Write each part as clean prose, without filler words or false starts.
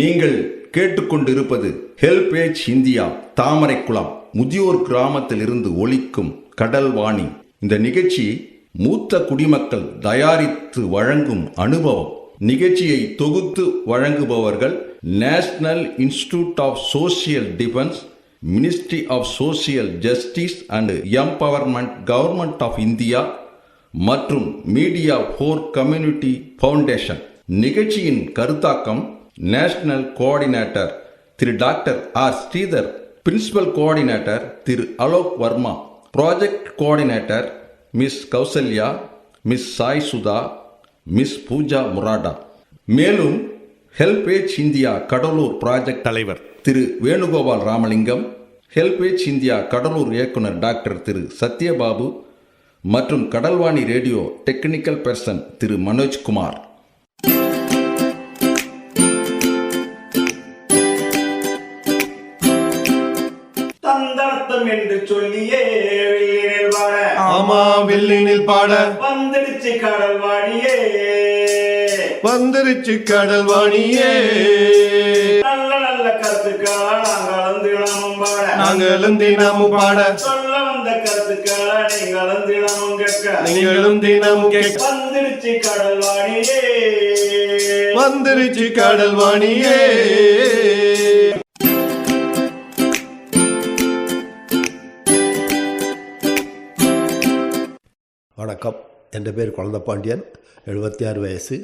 நீங்கள் கேட்டுக்கொண்டிருப்பது HelpAge India Thamaraikulam முதியோர் கிராமத்தில் இருந்து ஒலிக்கும் கடல்வாணி. இந்த நிகழ்ச்சி மூத்த குடிமக்கள் தயாரித்து வழங்கும் அனுபவம். நிகழ்ச்சியை தொகுத்து வழங்குபவர்கள் national institute of social defence, ministry of social justice and empowerment, government of India மற்றும் மீடியா ஃபார் கம்யூனிட்டி ஃபவுண்டேஷன். நிகழ்ச்சியின் கருத்தாக்கம் நேஷனல் கோஆர்டினேட்டர் திரு doctor R Sridhar, principal coordinator திரு Alok Varma, project coordinator miss Kausalya, miss Sai Sudha, miss Pooja Murada. மேலும் ஹெல்பேஜ் இந்தியா கடலூர் ப்ராஜெக்ட் தலைவர் திரு வேணுகோபால் ராமலிங்கம், ஹெல்பேஜ் இந்தியா கடலூர் இயக்குனர் டாக்டர் திரு சத்யபாபு மற்றும் கடல்வாணி ரேடியோ டெக்னிக்கல் பர்சன் திரு மனோஜ்குமார். தந்தர்த்தம் என்று சொல்லியே வெள்ளினில் பாட, ஆமா வெள்ளினில் பாட வந்துடுச்சு கடல்வாணியே, வந்துருச்சு கடல்வாணியே. நல்ல நல்ல கருத்துக்களா நாங்களும் தினமும் பாட, நாங்களும் தினமும் பாட, சொல்ல வந்த கருத்துக்களா நீங்களும் தினமும் கேட்க, நீங்களும் தினமும் கேட்க. வந்துடுச்சு கடல்வாணியே, வந்துருச்சு கடல்வாணியே. வணக்கம், என் பேர் குழந்தை பாண்டியன், 76 வயசு.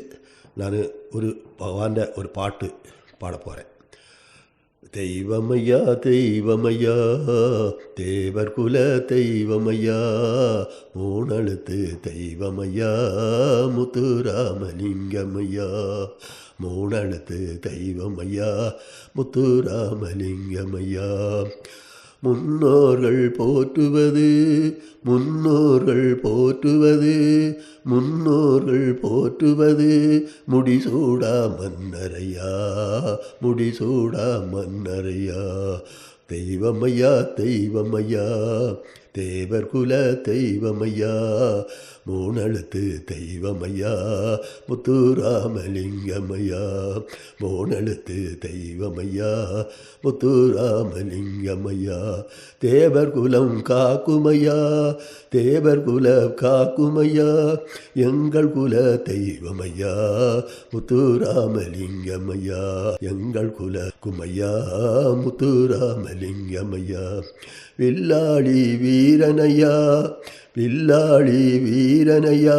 நான் ஒரு பகவான் ஒரு பாட்டு பாட போகிறேன். தெய்வமையா தெய்வமையா தேவர் குல தெய்வமையா, மூணெழுத்து தெய்வமையா முத்துராமலிங்கமையா, மூணெழுத்து தெய்வமையா முத்துராமலிங்கமையா. முன்னோர்கள் போற்றுவது, முன்னோர்கள் போற்றுவது, முன்னோர்கள் போற்றுவது முடிசூடா மன்னரையா, முடிசூடா மன்னரையா. தெய்வமையா தெய்வமையா தேவர் குல தெய்வமையா, மூணெழுத்து தெய்வமையா முத்துராமலிங்கமையா, மூணெழுத்து தெய்வமையா முத்துராமலிங்கமையா. தேவர் குலம் காக்குமையா, தேவர் குல காக்குமையா, எங்கள் குல தெய்வமையா முத்துராமலிங்கமையா, எங்கள் குல குமையா முத்துராமலிங்கமையா. வில்லாளி வீரனையா, வில்லாளி வீரனையா,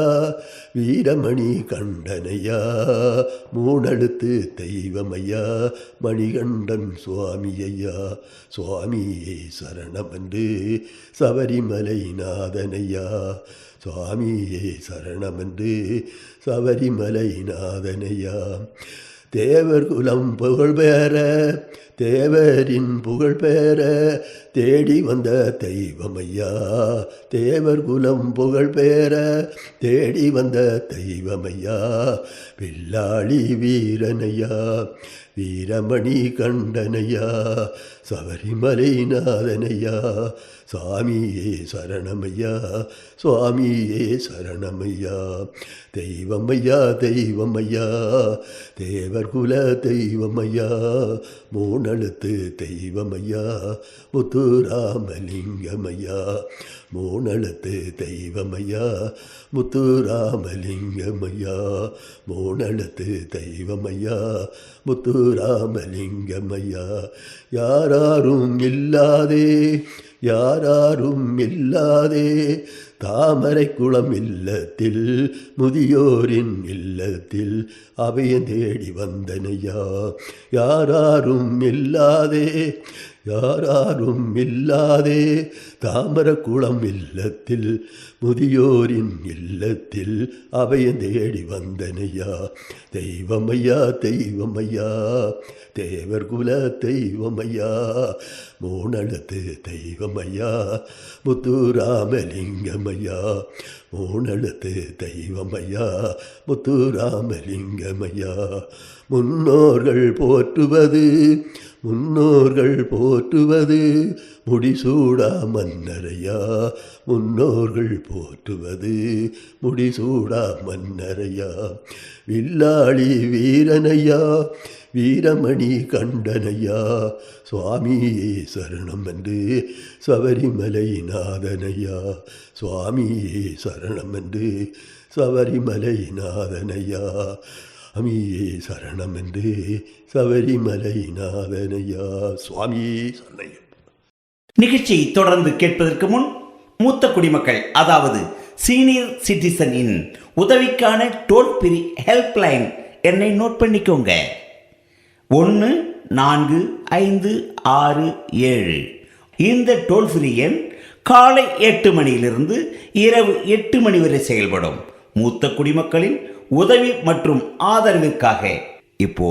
வீரமணி கண்டனையா, மூணெழுத்து தெய்வமையா மணிகண்டன் சுவாமியையா. சுவாமியே சரணமென்று சபரிமலை நாதனையா, சுவாமியே சரணமென்று சபரிமலை நாதனையா. தேவர் குலம் புகழ் பெற, தேவரின் புகழ் பெற தேடி வந்த தெய்வமையா, தேவர் குலம் புகழ் பெற தேடி வந்த தெய்வமையா. வில்லாளி வீரனையா, வீரமணி கண்டனையா, சபரிமலை நாதனையா, சுவாமியே சரணமையா, சுவாமியே சரணமையா. தெய்வமையா தெய்வமையா தேவர் குல தெய்வமையா, மூணெழுத்து தெய்வமையா முத்துராமலிங்கமையா, மூணெழுத்து தெய்வமையா முத்துராமலிங்கமையா, மூணெழுத்து தெய்வமையா முத்துராமலிங்கமையா. யாராரும் இல்லாதே, யாராரும் இல்லாதே தாமரை குளம் இல்லத்தில், முதியோரின் இல்லத்தில் அவையன் தேடி வந்தனையா. யாராரும் இல்லாதே, யாராரும் இல்லாதே தாமரக்குளம் இல்லத்தில், முதியோரின் இல்லத்தில் அவையன் தேடி வந்தனையா. தெய்வமையா தெய்வமையா தேவர் குல தெய்வமையா, மூணெழுத்து தெய்வமையா முத்துராமலிங்கமையா, மூணெழுத்து தெய்வமையா முத்துராமலிங்கமையா. முன்னோர்கள் போற்றுவது, முன்னோர்கள் போற்றுவது முடிசூடா மன்னரையா, முன்னோர்கள் போற்றுவது முடிசூடா மன்னரையா. வில்லாளி வீரனையா, வீரமணி கண்டனையா, சுவாமியே சரணம் என்று சபரிமலை நாதனையா, சுவாமியே சரணம் என்று சபரிமலை நாதனையா, சுவாமியே சரணம் என்று சபரிமலை நாதனையா, சுவாமியே சரணம். நிகழ்ச்சியை தொடர்ந்து கேட்பதற்கு முன் மூத்த குடிமக்கள் அதாவது சீனியர் சிட்டிசனின் உதவிக்கான டோல் ஃப்ரீ ஹெல்ப்லைன் எண்ணை நோட் பண்ணிக்கோங்க. 145667. இந்த டோல் ஃப்ரீ எண் காலை 8 மணியிலிருந்து இரவு 8 மணி வரை செயல்படும். மூத்த குடிமக்களின் உதவி மற்றும் ஆதரவிற்காக இப்போ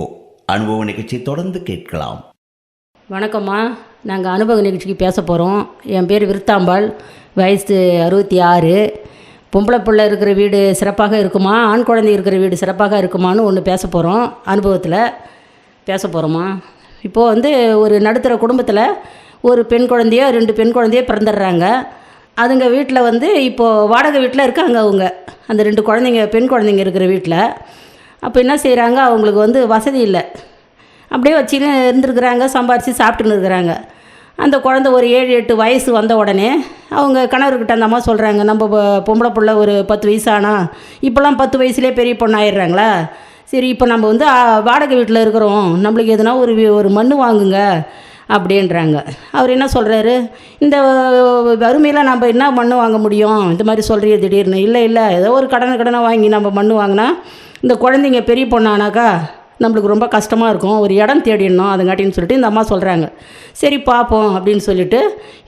அனுபவ நிகழ்ச்சி தொடர்ந்து கேட்கலாம். வணக்கம்மா, நாங்கள் அனுபவ நிகழ்ச்சிக்கு பேச போகிறோம். என் பேர் விருத்தாம்பாள், வயசு 66. பொம்பளை பிள்ளை இருக்கிற வீடு சிறப்பாக இருக்குமா, ஆண் குழந்தை இருக்கிற வீடு சிறப்பாக இருக்குமான்னு ஒன்று பேச போகிறோம். அனுபவத்தில் பேச போகிறோமா. இப்போது வந்து ஒரு நடுத்தர குடும்பத்தில் ஒரு பெண் குழந்தையோ 2 பெண் குழந்தையோ பிறந்துடுறாங்க. அதுங்க வீட்டில் வந்து இப்போது வாடகை வீட்டில் இருக்காங்க அவங்க, அந்த 2 குழந்தைங்க பெண் குழந்தைங்க இருக்கிற வீட்டில். அப்போ என்ன செய்கிறாங்க, அவங்களுக்கு வந்து வசதி இல்லை, அப்படியே வச்சுன்னு இருந்துருக்குறாங்க, சம்பாரித்து சாப்பிட்டுன்னு இருக்கிறாங்க. அந்த குழந்தை ஒரு 7-8 வயசு வந்த உடனே அவங்க கணவர்கிட்ட அந்த அம்மா சொல்கிறாங்க, நம்ம பொம்பளை பிள்ளை ஒரு 10 வயசு ஆனால் இப்போல்லாம் 10 வயசுலேயே பெரிய பொண்ணு ஆயிடுறாங்களா, சரி இப்போ நம்ம வந்து வாடகை வீட்டில் இருக்கிறோம், நம்மளுக்கு எதுனா ஒரு மண் வாங்குங்க அப்படின்றாங்க. அவர் என்ன சொல்கிறாரு, இந்த வறுமையில் நம்ம என்ன மண் வாங்க முடியும், இந்த மாதிரி சொல்கிறிய திடீர்னு. இல்லை ஏதோ ஒரு கடனை வாங்கி நம்ம மண் வாங்கினா இந்த குழந்தைங்க பெரிய பொண்ணானாக்கா நம்மளுக்கு ரொம்ப கஷ்டமாக இருக்கும், ஒரு இடம் தேடிடணும் அதுங்காட்டின்னு சொல்லிட்டு இந்த அம்மா சொல்கிறாங்க. சரி பார்ப்போம் அப்படின்னு சொல்லிட்டு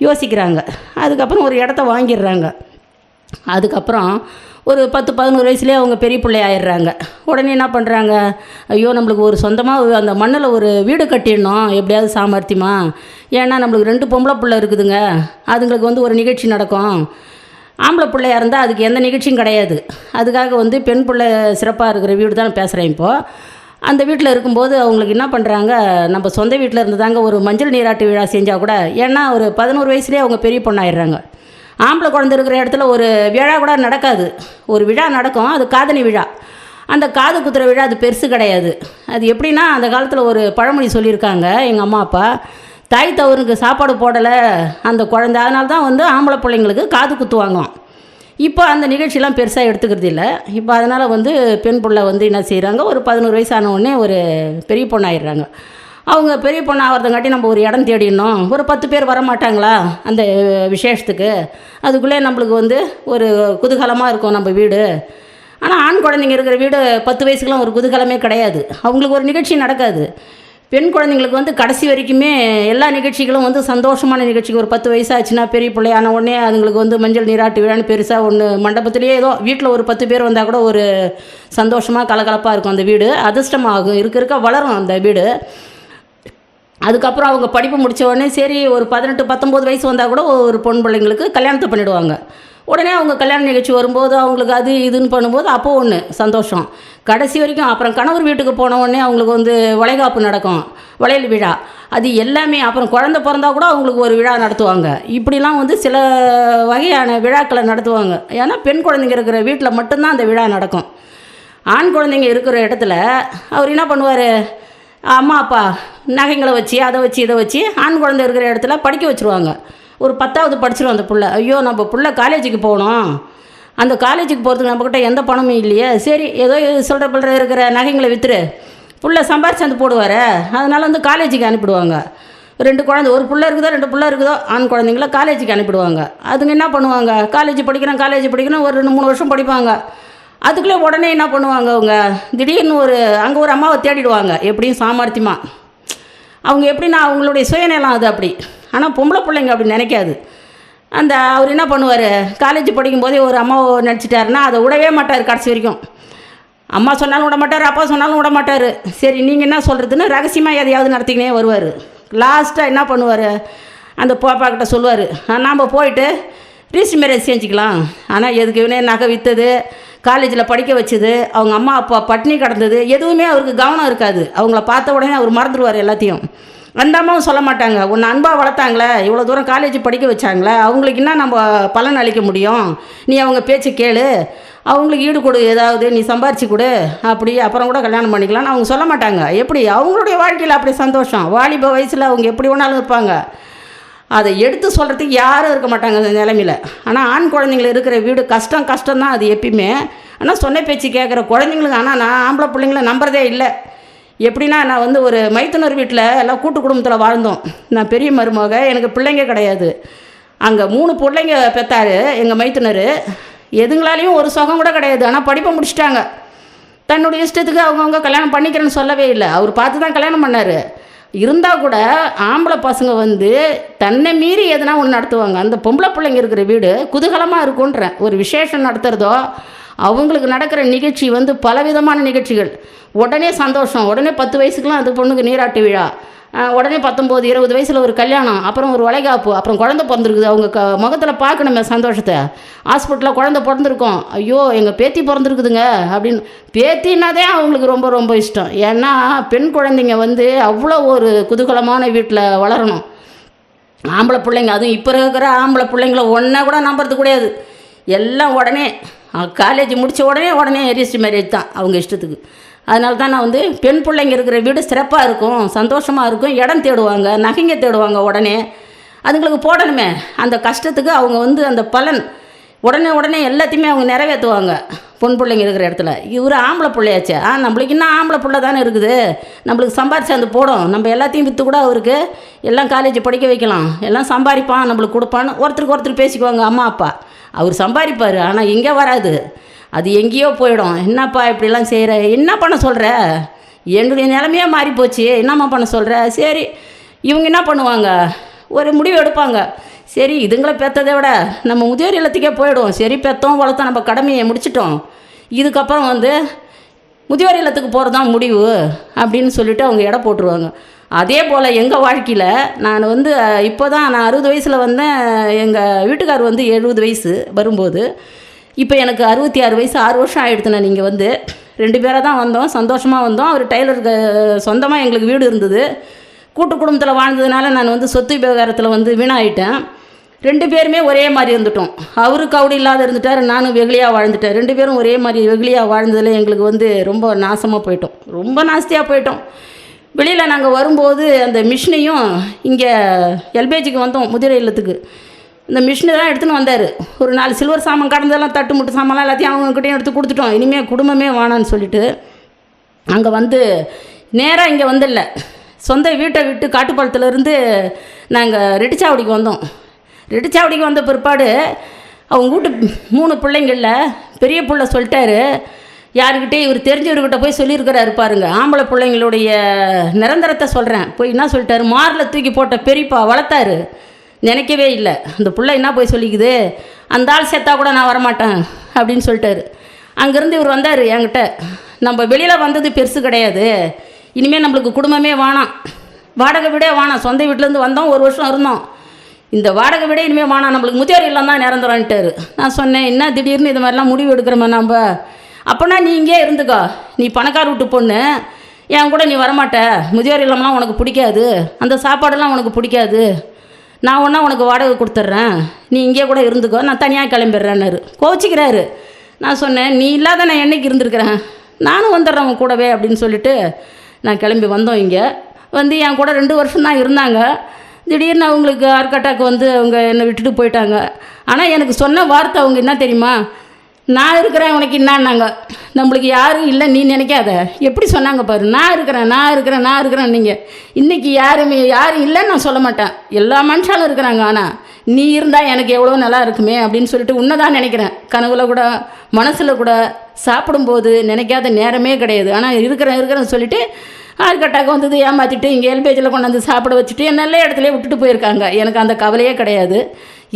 யோசிக்கிறாங்க. அதுக்கப்புறம் ஒரு இடத்த வாங்கிடுறாங்க. அதுக்கப்புறம் ஒரு 10-11 வயசுலேயே அவங்க பெரிய பிள்ளை ஆயிடுறாங்க. உடனே என்ன பண்ணுறாங்க, ஐயோ நம்மளுக்கு ஒரு சொந்தமாக அந்த மண்ணில் ஒரு வீடு கட்டிடணும் எப்படியாவது சாமர்த்தியமா, ஏன்னா நம்மளுக்கு 2 பொம்பளை பிள்ளை இருக்குதுங்க, அதுங்களுக்கு வந்து ஒரு நிகழ்ச்சி நடக்கும். ஆம்பளை பிள்ளையாக இருந்தால் அதுக்கு எந்த நிகழ்ச்சியும் கிடையாது. அதுக்காக வந்து பெண் பிள்ளை சிறப்பாக இருக்கிற வீடு தான் பேசுகிறேன். இப்போது அந்த வீட்டில் இருக்கும்போது அவங்களுக்கு என்ன பண்ணுறாங்க, நம்ம சொந்த வீட்டில் இருந்து தாங்க ஒரு மஞ்சள் நீராட்டு விழா செஞ்சால் கூட, ஏன்னா ஒரு 11 வயசுலேயே அவங்க பெரிய பொண்ணாயிடுறாங்க. ஆம்பளை குழந்தை இருக்கிற இடத்துல ஒரு விழா கூட நடக்காது, ஒரு விழா நடக்கும், அது காதணி விழா. அந்த காது குத்துற விழா அது பெருசு கிடையாது. அது எப்படின்னா, அந்த காலத்தில் ஒரு பழமொழி சொல்லியிருக்காங்க எங்கள் அம்மா அப்பா, தாய் தவறுக்கு சாப்பாடு போடலை அந்த குழந்தை, அதனால தான் வந்து ஆம்பளை பிள்ளைங்களுக்கு காது குத்துவாங்க. இப்போ அந்த நிகழ்ச்சியெலாம் பெருசாக எடுத்துக்கிறது இல்லை. இப்போ அதனால் வந்து பெண் பிள்ளை வந்து என்ன செய்கிறாங்க, ஒரு 11 வயசான உடனே ஒரு பெரிய பொண்ணாயிடுறாங்க. அவங்க பெரிய பொண்ணு ஆகிறதுங்காட்டி நம்ம ஒரு இடம் தேடிடணும், ஒரு 10 பேர் வரமாட்டாங்களா அந்த விசேஷத்துக்கு, அதுக்குள்ளே நம்மளுக்கு வந்து ஒரு குதூகலமாக இருக்கும் நம்ம வீடு. ஆனால் ஆண் குழந்தைங்க இருக்கிற வீடு 10 வயசுக்கெலாம் ஒரு குதூகலமே கிடையாது, அவங்களுக்கு ஒரு நிகழ்ச்சி நடக்காது. பெண் குழந்தைங்களுக்கு வந்து கடைசி வரைக்குமே எல்லா நிகழ்ச்சிகளும் வந்து சந்தோஷமான நிகழ்ச்சிக்கு. ஒரு 10 வயசாச்சுன்னா பெரிய பிள்ளையான உடனே அதுங்களுக்கு வந்து மஞ்சள் நீராட்டு விழான்னு பெருசாக ஒன்று மண்டபத்துலேயே ஏதோ வீட்டில் ஒரு 10 பேர் வந்தால் கூட ஒரு சந்தோஷமாக கலகலப்பாக இருக்கும் அந்த வீடு, அதிர்ஷ்டமாகும், இருக்க வளரும் அந்த வீடு. அதுக்கப்புறம் அவங்க படிப்பு முடித்த உடனே சரி ஒரு 18-19 வயசு வந்தால் கூட ஒரு பொன் பிள்ளைங்களுக்கு கல்யாணத்தை பண்ணிவிடுவாங்க. உடனே அவங்க கல்யாண நிகழ்ச்சி வரும்போது அவங்களுக்கு அது இதுன்னு பண்ணும்போது அப்போது ஒன்று சந்தோஷம். கடைசி வரைக்கும் அப்புறம் கணவர் வீட்டுக்கு போன உடனே அவங்களுக்கு வந்து வளைகாப்பு நடக்கும், வளையல் விழா, அது எல்லாமே. அப்புறம் குழந்தை பிறந்தா கூட அவங்களுக்கு ஒரு விழா நடத்துவாங்க. இப்படிலாம் வந்து சில வகையான விழாக்களை நடத்துவாங்க. ஏன்னா பெண் குழந்தைங்க இருக்கிற வீட்டில் மட்டும்தான் அந்த விழா நடக்கும். ஆண் குழந்தைங்க இருக்கிற இடத்துல அவர் என்ன பண்ணுவார், அம்மா அப்பா நகைங்களை வச்சு அதை வச்சு இதை வச்சு ஆண் குழந்தை இருக்கிற இடத்துல படிக்க வச்சுருவாங்க. ஒரு 10வது படிச்சிடும் அந்த பிள்ளை. ஐயோ நம்ம பிள்ளை காலேஜுக்கு போகணும், அந்த காலேஜுக்கு போகிறதுக்கு நம்மக்கிட்ட எந்த பணமும் இல்லையே, சரி ஏதோ சொல்கிற பிள்ளை இருக்கிற நகைங்களை விற்றுரு, பிள்ளை சம்பாரிச்சு வந்து போடுவார், அதனால் வந்து காலேஜுக்கு அனுப்பிடுவாங்க. 2 குழந்தை, ஒரு பிள்ளை இருக்குதோ 2 பிள்ளை இருக்குதோ ஆண் குழந்தைங்கள காலேஜுக்கு அனுப்பிடுவாங்க. அதுங்க என்ன பண்ணுவாங்க, காலேஜ் படிக்கிறேன் ஒரு 2-3 வருஷம் படிப்பாங்க. அதுக்குள்ளே உடனே என்ன பண்ணுவாங்க, அவங்க திடீர்னு அங்கே ஒரு அம்மாவை தேடிடுவாங்க, எப்படியும் சாமர்த்தியமாக. அவங்க எப்படின்னா அவங்களுடைய சுயநலம் அது அப்படி. ஆனால் பொம்பளை பிள்ளைங்க அப்படி நினைக்காது. அவர் என்ன பண்ணுவார், காலேஜ் படிக்கும்போதே ஒரு அம்மாவை நினச்சிட்டாருன்னா அதை விடவே மாட்டார் கடைசி வரைக்கும். அம்மா சொன்னாலும் விட மாட்டார், அப்பா சொன்னாலும் விட மாட்டார். சரி நீங்கள் என்ன சொல்கிறதுன்னு ரகசியமாக எதையாவது நடத்திக்கினே வருவார். லாஸ்ட்டாக என்ன பண்ணுவார், அந்த பாப்பாக்கிட்ட சொல்லுவார், நாம் போயிட்டு ரீஸ்ட் மேரேஜ் செஞ்சுக்கலாம். ஆனால் எதுக்குன்னே நகை விற்றது, காலேஜில் படிக்க வச்சது, அவங்க அம்மா அப்பா பட்டினி கிடந்தது, எதுவுமே அவருக்கு கவனம் இருக்காது. அவங்கள பார்த்த உடனே அவர் மறந்துடுவார் எல்லாத்தையும். அந்த அம்மாவும் சொல்ல மாட்டாங்க, உன்னை அன்பாக வளர்த்தாங்களே, இவ்வளோ தூரம் காலேஜ் படிக்க வச்சாங்களே, அவங்களுக்கு என்ன நம்ம பலன் அளிக்க முடியும், நீ அவங்க பேச்சு கேளு, அவங்களுக்கு ஈடு கொடு, ஏதாவது நீ சம்பாரிச்சு கொடு, அப்படி அப்புறம் கூட கல்யாணம் பண்ணிக்கலாம்னு அவங்க சொல்ல மாட்டாங்க. எப்படி அவங்களுடைய வாழ்க்கையில் அப்படி சந்தோஷம், வாலிப வயசில் அவங்க எப்படி வேணாலும் இருப்பாங்க. அதை எடுத்து சொல்கிறதுக்கு யாரும் இருக்க மாட்டாங்க அந்த நிலைமையில். ஆனால் ஆண் குழந்தைங்கள இருக்கிற வீடு கஷ்டம்தான் அது எப்பயுமே. ஆனால் சொன்ன பேச்சு கேட்குற குழந்தைங்களுக்கு, ஆனால் நான் ஆம்பளை பிள்ளைங்கள நம்புறதே இல்லை. எப்படின்னா, நான் வந்து ஒரு மைத்துனர் வீட்டில் எல்லாம் கூட்டு குடும்பத்தில் வாழ்ந்தோம். நான் பெரிய மருமக, எனக்கு பிள்ளைங்க கிடையாது. அங்கே 3 பிள்ளைங்க பெற்றாரு எங்கள் மைத்துனர். எதுங்களாலையும் ஒரு சுகம் கூட கிடையாது. ஆனால் படிப்பை முடிச்சிட்டாங்க. தன்னுடைய இஷ்டத்துக்கு அவங்கவுங்க கல்யாணம் பண்ணிக்கிறேன்னு சொல்லவே இல்லை. அவர் பார்த்து தான் கல்யாணம் பண்ணார். இருந்தால் கூட ஆம்பளை பசங்க வந்து தன்னை மீறி எதுனா ஒன்று நடத்துவாங்க. அந்த பொம்பளை பிள்ளைங்க இருக்கிற வீடு குதூகலமாக இருக்குன்றேன். ஒரு விசேஷம் நடத்துகிறதோ, அவங்களுக்கு நடக்கிற நிகழ்ச்சி வந்து பலவிதமான நிகழ்ச்சிகள். உடனே சந்தோஷம், உடனே 10 வயசுக்குலாம் அது பொண்ணுக்கு நீராட்டு விழா, உடனே 19, 20 வயசில் ஒரு கல்யாணம், அப்புறம் ஒரு வளைகாப்பு, அப்புறம் குழந்தை பிறந்திருக்குது. அவங்க முகத்தில் பார்க்கணுமே சந்தோஷத்தை. ஹாஸ்பிட்டலில் குழந்தை பிறந்திருக்கோம், ஐயோ எங்கள் பேத்தி பிறந்திருக்குதுங்க அப்படின்னு. பேத்தின்னாதே அவங்களுக்கு ரொம்ப ரொம்ப இஷ்டம். ஏன்னா பெண் குழந்தைங்க வந்து அவ்வளோ ஒரு குதூகலமான வீட்டில் வளரணும். ஆம்பளை பிள்ளைங்க, அதுவும் இப்போ இருக்கிற ஆம்பளை பிள்ளைங்கள ஒன்றா கூட நம்புறது கிடையாது. எல்லாம் உடனே காலேஜ் முடித்த உடனே ரிஜிஸ்டர் மேரேஜ் தான் அவங்க இஷ்டத்துக்கு. அதனால தான் நான் வந்து பெண் பிள்ளைங்க இருக்கிற வீடு சிறப்பாக இருக்கும், சந்தோஷமாக இருக்கும். இடம் தேடுவாங்க, நகைங்க தேடுவாங்க. உடனே அதுங்களுக்கு போடணுமே அந்த கஷ்டத்துக்கு அவங்க வந்து அந்த பலன் உடனே எல்லாத்தையுமே அவங்க நிறைவேற்றுவாங்க. பொன் பிள்ளைங்க இருக்கிற இடத்துல இவர் ஆம்பளை பிள்ளையாச்சே, நம்மளுக்கு இன்னும் ஆம்பளை பிள்ளை தானே இருக்குது, நம்மளுக்கு சம்பாரிச்சு அந்த போடும், நம்ம எல்லாத்தையும் விற்று கூட அவருக்கு எல்லாம் காலேஜ் படிக்க வைக்கலாம், எல்லாம் சம்பாதிப்பான், நம்மளுக்கு கொடுப்பான்னு ஒருத்தருக்கு ஒருத்தர் பேசிக்குவாங்க அம்மா அப்பா. அவர் சம்பாதிப்பார், ஆனால் எங்கே வராது, அது எங்கேயோ போயிடும். என்னப்பா இப்படிலாம் செய்கிற, என்ன பண்ண சொல்கிற, என்னுடைய நிலைமையே மாறி போச்சு, என்னம்மா பண்ண சொல்கிற. சரி, இவங்க என்ன பண்ணுவாங்க, ஒரு முடிவு எடுப்பாங்க. சரி, இதுங்களை பெற்றதை விட நம்ம முதியோர் இல்லத்துக்கே போயிடுவோம். சரி, பெற்றோம் வளர்த்தோம், நம்ம கடமையை முடிச்சிட்டோம், இதுக்கப்புறம் வந்து முதியோர் இல்லத்துக்கு போகிறது தான் முடிவு அப்படின்னு சொல்லிவிட்டு அவங்க எடை போட்டுருவாங்க. அதே போல் எங்கள் வாழ்க்கையில் நான் வந்து இப்போ தான் நான் 60 வயசில் வந்தேன். எங்கள் வீட்டுக்கார் வந்து 70 வயசு வரும்போது, இப்போ எனக்கு 66 வயசு, 6 வருஷம் ஆகிடுது. நான் இங்கே வந்து 2 பேராக தான் வந்தோம், சந்தோஷமாக வந்தோம். அவர் டைலருக்கு சொந்தமாக எங்களுக்கு வீடு இருந்தது. கூட்டு குடும்பத்தில் வாழ்ந்ததுனால நான் வந்து சொத்து விவகாரத்தில் வந்து வீணாயிட்டேன். 2 பேருமே ஒரே மாதிரி இருந்துட்டோம். அவரு கவுடி இல்லாத இருந்துட்டார், நானும் வெகுளியாக வாழ்ந்துட்டேன். 2 பேரும் ஒரே மாதிரி வெகுளியாக வாழ்ந்ததில் எங்களுக்கு வந்து ரொம்ப நாசமாக போயிட்டோம், ரொம்ப நாஸ்தியாக போயிட்டோம். வெளியில் நாங்கள் வரும்போது அந்த மிஷினையும் இங்கே எல்பேஜிக்கு வந்தோம் முதிரை இல்லத்துக்கு. இந்த மிஷினை தான் எடுத்துன்னு வந்தார். ஒரு 4 சில்வர் சாமான் கடந்ததெல்லாம் தட்டு முட்டு சாமான்லாம் எல்லாத்தையும் அவங்கக்கிட்டையும் எடுத்து கொடுத்துட்டோம். இனிமேல் குடும்பமே வேணான்னு சொல்லிட்டு அங்கே வந்து நேராக இங்கே வந்துடல, சொந்த வீட்டை விட்டு காட்டுப்பாளத்துலேருந்து நாங்கள் ரெட்டிச்சாவடிக்கு வந்தோம். ரெட்டிச்சாவடிக்கு வந்த பிற்பாடு அவங்க வீட்டு 3 பிள்ளைங்களில் பெரிய பிள்ளை சொல்லிட்டாரு, யாருக்கிட்டே இவர் தெரிஞ்சவர்கிட்ட போய் சொல்லியிருக்கிறாரு பாருங்க, ஆம்பளை பிள்ளைங்களுடைய நிரந்தரத்தை சொல்கிறேன். போய் என்ன சொல்லிட்டாரு, மாரில் தூக்கி போட்ட பெரியப்பா வளர்த்தாரு, நினைக்கவே இல்லை. அந்த பிள்ளை என்ன போய் சொல்லிக்குது, அந்த ஆள் செத்தா கூட நான் வரமாட்டேன் அப்படின்னு சொல்லிட்டாரு. அங்கேருந்து இவர் வந்தார் என்கிட்ட, நம்ம வெளியில் வந்தது பெருசு கிடையாது, இனிமேல் நம்மளுக்கு குடும்பமே வேணாம், வாடகை வீடே வேணாம், சொந்த வீட்டிலேருந்து வந்தோம், 1 வருஷம் இருந்தோம், இந்த வாடகை விட இனிமேல் வேணாம், நம்மளுக்கு முதியோர் இல்லம் தான் நிரந்தரம்ட்டாரு. நான் சொன்னேன், என்ன திடீர்னு இது மாதிரிலாம் முடிவு எடுக்கிறோமா நம்ம, அப்போனா நீ இங்கே இருந்துக்கோ, நீ பணக்கார வீட்டு பொண்ணு, என் கூட நீ வரமாட்ட, முதியோர் இல்லம்லாம் உனக்கு பிடிக்காது, அந்த சாப்பாடெல்லாம் உனக்கு பிடிக்காது, நான் ஒன்றா உனக்கு வாடகை கொடுத்துட்றேன், நீ இங்கே கூட இருந்துக்கோ, நான் தனியாக கிளம்பிடுறேன்னாரு. கோச்சிக்கிறாரு. நான் சொன்னேன், நீ இல்லாத நான் என்னைக்கு இருந்திருக்கிறேன், நானும் வந்துடுறேன் உன் கூடவே அப்படின்னு சொல்லிட்டு நான் கிளம்பி வந்தோம். இங்கே வந்து என் கூட 2 வருஷம் தான் இருந்தாங்க. திடீர்னு அவங்களுக்கு ஹார்ட் அட்டாக் வந்து அவங்க என்னை விட்டுட்டு போயிட்டாங்க. ஆனால் எனக்கு சொன்ன வார்த்தை அவங்க என்ன தெரியுமா, நான் இருக்கிறேன் உனக்கு என்னான்னாங்க, நம்மளுக்கு யாரும் இல்லை நீ நினைக்காத. எப்படி சொன்னாங்க பாரு, நான் இருக்கிறேன். நீங்கள் இன்றைக்கி யாரும் இல்லைன்னு நான் சொல்ல மாட்டேன், எல்லா மனுஷாலும் இருக்கிறாங்க, ஆனால் நீ இருந்தால் எனக்கு எவ்வளோ நல்லா இருக்குமே அப்படின்னு சொல்லிட்டு உன்னை தான் நினைக்கிறேன். கனவுல கூட மனசில் கூட சாப்பிடும்போது நினைக்காத நேரமே கிடையாது. ஆனால் இருக்கிறேன்னு சொல்லிவிட்டு ஹார்ட் அட்டாக் வந்தது, ஏமாற்றிட்டு இங்கே எல்பேஜில் கொண்டாந்து சாப்பிட வச்சுட்டு நல்ல இடத்துல விட்டுட்டு போயிருக்காங்க. எனக்கு அந்த கவலையே கிடையாது.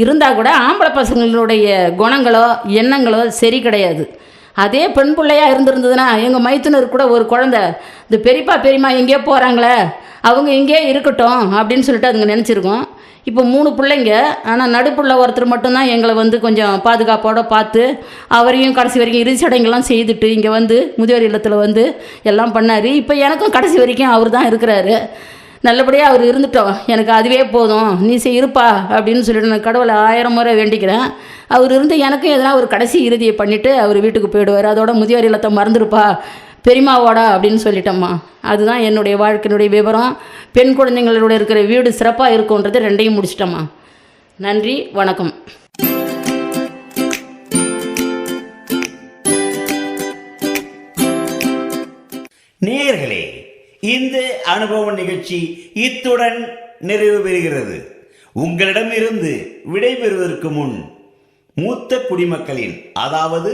இருந்தால் கூட ஆம்பளை பசங்களுடைய குணங்களோ எண்ணங்களோ சரி கிடையாது. அதே பெண் பிள்ளையாக இருந்திருந்ததுன்னா எங்கள் மைத்துனர் கூட ஒரு குழந்தை, இந்த பெரியப்பா பெரியம்மா எங்கேயோ போகிறாங்களே அவங்க இங்கே இருக்கட்டும் அப்படின்னு சொல்லிட்டு அதுங்க நினச்சிருக்கோம். இப்போ 3 பிள்ளைங்க, ஆனால் நடுப்புள்ள ஒருத்தர் மட்டும்தான் எங்களை வந்து கொஞ்சம் பாதுகாப்போடு பார்த்து அவரையும் கடைசி வரைக்கும் இறுதி சடங்கெல்லாம் செய்துட்டு இங்கே வந்து முதியோர் இல்லத்தில் வந்து எல்லாம் பண்ணார். இப்போ எனக்கும் கடைசி வரைக்கும் அவர் தான் இருக்கிறாரு. நல்லபடியாக அவர் இருந்துட்டோம், எனக்கு அதுவே போதும், நீ இருப்பா அப்படின்னு சொல்லிட்டு நான் கடவுளை 1000 முறை வேண்டிக்கிறேன். அவர் இருந்து எனக்கும் எதனா ஒரு கடைசி இறுதியை பண்ணிவிட்டு அவர் வீட்டுக்கு போயிடுவார். அதோட முதியோர் இல்லத்தை மறந்துருப்பா பெரியமாவோடா அப்படின்னு சொல்லிட்டோம்மா. அதுதான் என்னுடைய வாழ்க்கையினுடைய விவரம். பெண் குழந்தைங்களோட இருக்கிற வீடு சிறப்பாக இருக்கும்ன்றது 2ஐயும் முடிச்சிட்டோம்மா. நன்றி, வணக்கம். நேயர்களே, இந்த அனுபவ நிகழ்ச்சி இத்துடன் நிறைவு பெறுகிறது. உங்களிடமிருந்து விடைபெறுவதற்கு முன் மூத்த குடிமக்களின், அதாவது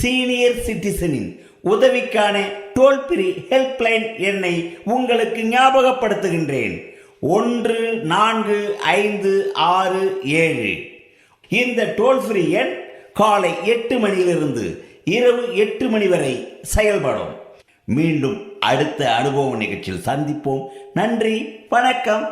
சீனியர் சிட்டிசனின் உதவிக்கான டோல் ஃப்ரீ ஹெல்ப்லைன் எண்ணை உங்களுக்கு ஞாபகப்படுத்துகின்றேன். 145667. இந்த டோல் ஃப்ரீ எண் காலை 8 மணியிலிருந்து இரவு 8 மணி வரை செயல்படும். மீண்டும் அடுத்த அனுபவ நிகழ்ச்சியில் சந்திப்போம். நன்றி, வணக்கம்.